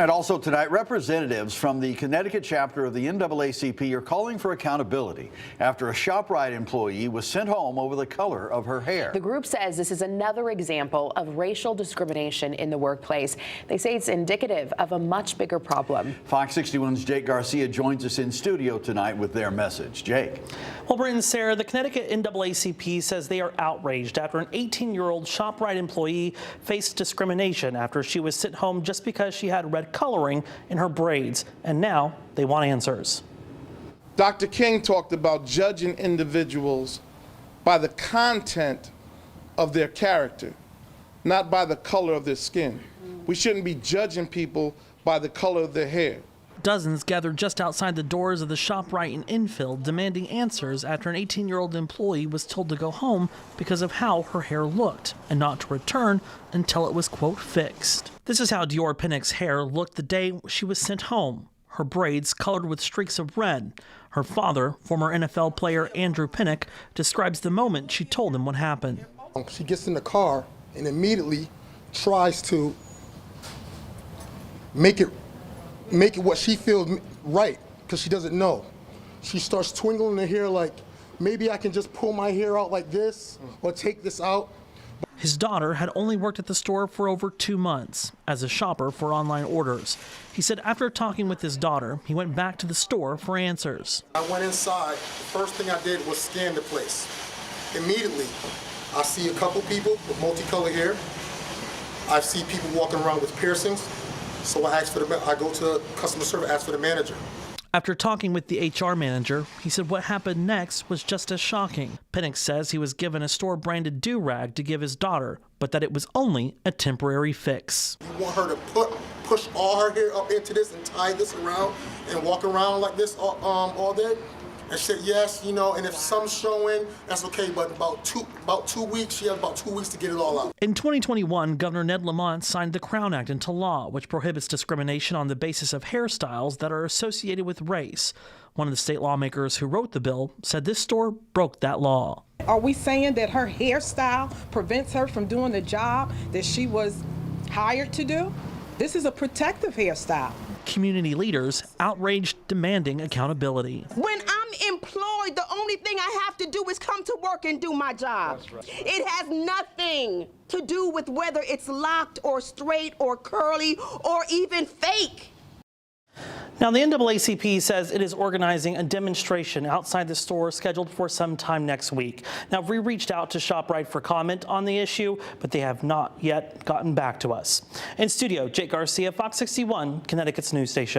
And also tonight, representatives from the Connecticut chapter of the NAACP are calling for accountability after a Shop Rite employee was sent home over the color of her hair. The group says this is another example of racial discrimination in the workplace. They say it's indicative of a much bigger problem. Fox 61's Jake Garcia joins us in studio tonight with their message. Jake. Well, Brent and Sarah, the Connecticut NAACP says they are outraged after an 18-year-old Shop Rite employee faced discrimination after she was sent home just because she had red coloring in her braids, and now they want answers. Dr. King talked about judging individuals by the content of their character, not by the color of their skin. We shouldn't be judging people by the color of their hair. Dozens gathered just outside the doors of the Shop Rite in Enfield demanding answers after an 18-year-old employee was told to go home because of how her hair looked and not to return until it was, quote, fixed. This is how Dior Pinnock's hair looked the day she was sent home. Her braids colored with streaks of red. Her father, former NFL player Andrew Pinnock, describes the moment she told him what happened. She gets in the car and immediately tries to make it what she feels right, because she doesn't know. She starts twinkling her hair like, maybe I can just pull my hair out like this or take this out. His daughter had only worked at the store for over 2 months as a shopper for online orders. He said after talking with his daughter, he went back to the store for answers. I went inside. The first thing I did was scan the place. Immediately, I see a couple people with multicolored hair. I see people walking around with piercings. So I go to customer service, ask for the manager. After talking with the HR manager, he said what happened next was just as shocking. Pinnock says he was given a store-branded do-rag to give his daughter, but that it was only a temporary fix. You want her to push all her hair up into this and tie this around and walk around like this all day? And she said yes, you know, and if some's showing, that's okay, but about 2 weeks, she has about 2 weeks to get it all out. In 2021, Governor Ned Lamont signed the Crown Act into law, which prohibits discrimination on the basis of hairstyles that are associated with race. One of the state lawmakers who wrote the bill said this store broke that law. Are we saying that her hairstyle prevents her from doing the job that she was hired to do? This is a protective hairstyle. Community leaders outraged, demanding accountability. When I'm employed, the only thing I have to do is come to work and do my job. That's right. It has nothing to do with whether it's locked or straight or curly or even fake. Now, the NAACP says it is organizing a demonstration outside the store scheduled for some time next week. Now, we reached out to ShopRite for comment on the issue, but they have not yet gotten back to us. In studio, Jake Garcia, Fox 61, Connecticut's news station.